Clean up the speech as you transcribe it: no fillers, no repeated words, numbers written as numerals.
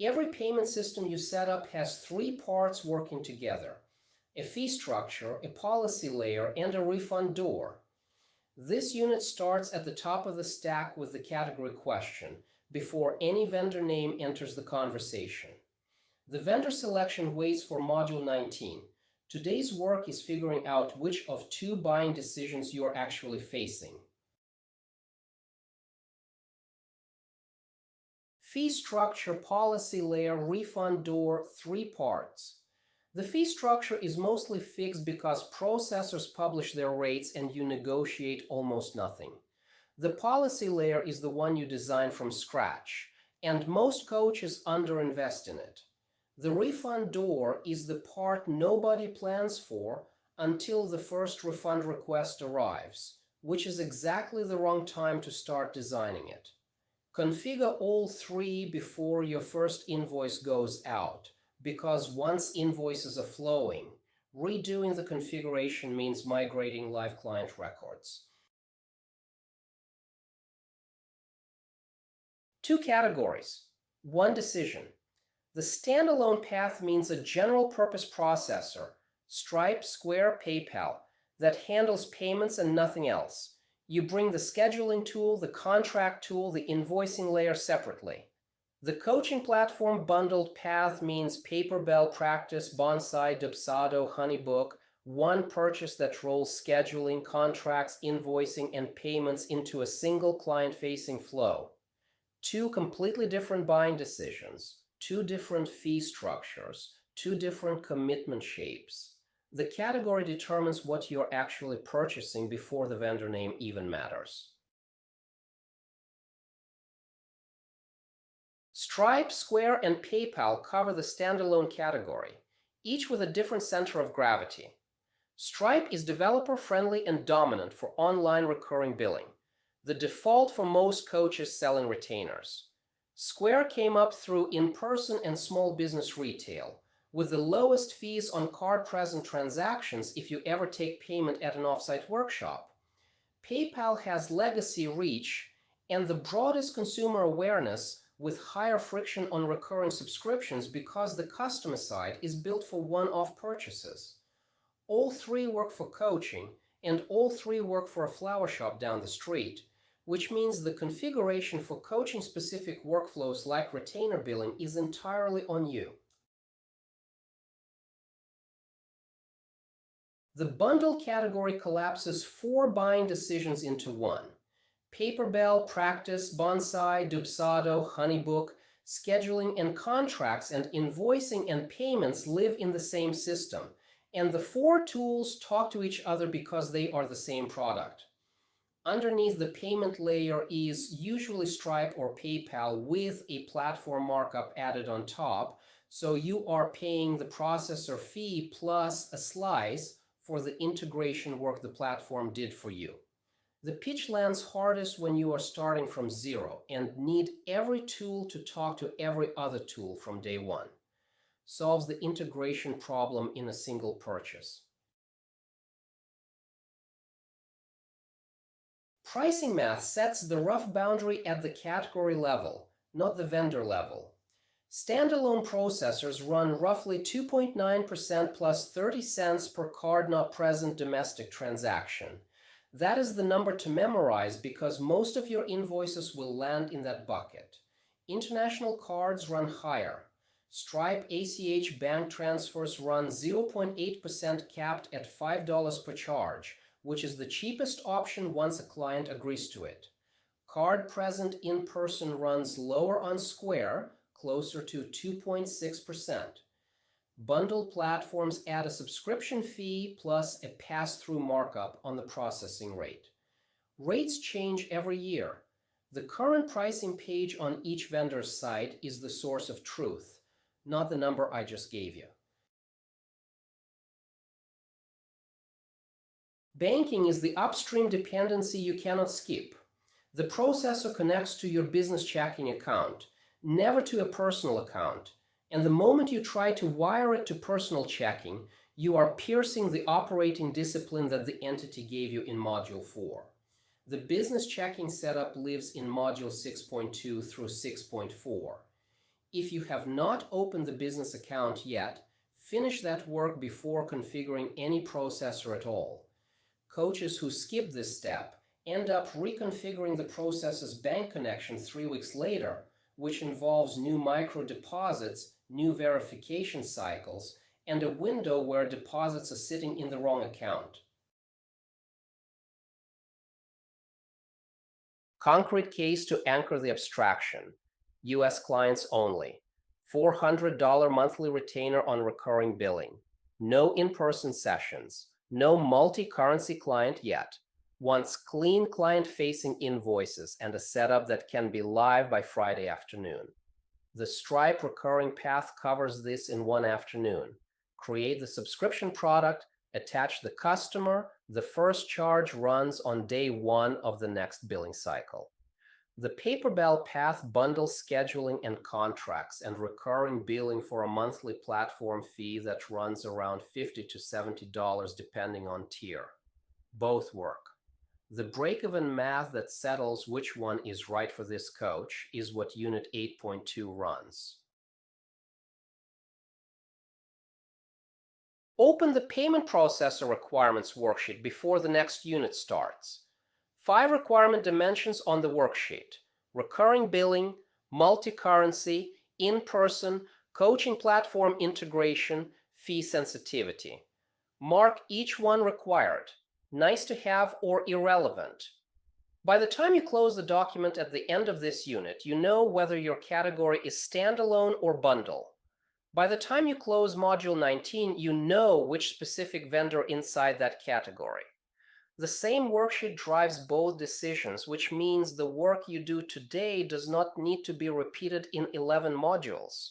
Every payment system you set up has three parts working together: a fee structure, a policy layer, and a refund door. This unit starts at the top of the stack with the category question before any vendor name enters the conversation. The vendor selection waits for Module 19. Today's work is figuring out which of two buying decisions you are actually facing. Fee structure, policy layer, refund door, three parts. The fee structure is mostly fixed because processors publish their rates and you negotiate almost nothing. The policy layer is the one you design from scratch, and most coaches underinvest in it. The refund door is the part nobody plans for until the first refund request arrives, which is exactly the wrong time to start designing it. Configure all three before your first invoice goes out, because once invoices are flowing, redoing the configuration means migrating live client records. Two categories, one decision. The standalone path means a general-purpose processor, Stripe, Square, PayPal, that handles payments and nothing else. You bring the scheduling tool, the contract tool, the invoicing layer separately. The coaching platform bundled path means Paperbell, Practice, Bonsai, Dubsado, Honeybook, one purchase that rolls scheduling, contracts, invoicing, and payments into a single client-facing flow. Two completely different buying decisions, two different fee structures, two different commitment shapes. The category determines what you're actually purchasing before the vendor name even matters. Stripe, Square, and PayPal cover the standalone category, each with a different center of gravity. Stripe is developer-friendly and dominant for online recurring billing, the default for most coaches selling retainers. Square came up through in-person and small business retail, with the lowest fees on card-present transactions if you ever take payment at an offsite workshop. PayPal has legacy reach and the broadest consumer awareness, with higher friction on recurring subscriptions because the customer side is built for one-off purchases. All three work for coaching, and all three work for a flower shop down the street, which means the configuration for coaching-specific workflows like retainer billing is entirely on you. The bundle category collapses four buying decisions into one. Paperbell, Practice, Bonsai, Dubsado, Honeybook, scheduling and contracts and invoicing and payments live in the same system, and the four tools talk to each other because they are the same product. Underneath the payment layer is usually Stripe or PayPal with a platform markup added on top, so you are paying the processor fee plus a slice for the integration work the platform did for you. The pitch lands hardest when you are starting from zero and need every tool to talk to every other tool from day one. Solves the integration problem in a single purchase. Pricing math sets the rough boundary at the category level, not the vendor level. Standalone processors run roughly 2.9% plus 30 cents per card not present domestic transaction. That is the number to memorize because most of your invoices will land in that bucket. International cards run higher. Stripe ACH bank transfers run 0.8% capped at $5 per charge, which is the cheapest option once a client agrees to it. Card present in person runs lower on Square, closer to 2.6%. Bundled platforms add a subscription fee plus a pass-through markup on the processing rate. Rates change every year. The current pricing page on each vendor's site is the source of truth, not the number I just gave you. Banking is the upstream dependency you cannot skip. The processor connects to your business checking account, never to a personal account. And the moment you try to wire it to personal checking, you are piercing the operating discipline that the entity gave you in Module 4. The business checking setup lives in Module 6.2 through 6.4. If you have not opened the business account yet, finish that work before configuring any processor at all. Coaches who skip this step end up reconfiguring the processor's bank connection 3 weeks later, which involves new micro deposits, new verification cycles, and a window where deposits are sitting in the wrong account. Concrete case to anchor the abstraction. U.S. clients only. $400 monthly retainer on recurring billing. No in-person sessions. No multi-currency client yet. Wants clean client-facing invoices and a setup that can be live by Friday afternoon. The Stripe recurring path covers this in one afternoon. Create the subscription product, attach the customer, the first charge runs on day 1 of the next billing cycle. The Paperbell path bundles scheduling and contracts and recurring billing for a monthly platform fee that runs around $50 to $70 depending on tier. Both work. The break-even math that settles which one is right for this coach is what Unit 8.2 runs. Open the Payment Processor Requirements Worksheet before the next unit starts. 5 requirement dimensions on the worksheet: recurring billing, multi-currency, in-person, coaching platform integration, fee sensitivity. Mark each one required, nice to have or irrelevant. By the time you close the document at the end of this unit, you know whether your category is standalone or bundle. By the time you close Module 19, you know which specific vendor inside that category. The same worksheet drives both decisions, which means the work you do today does not need to be repeated in 11 modules.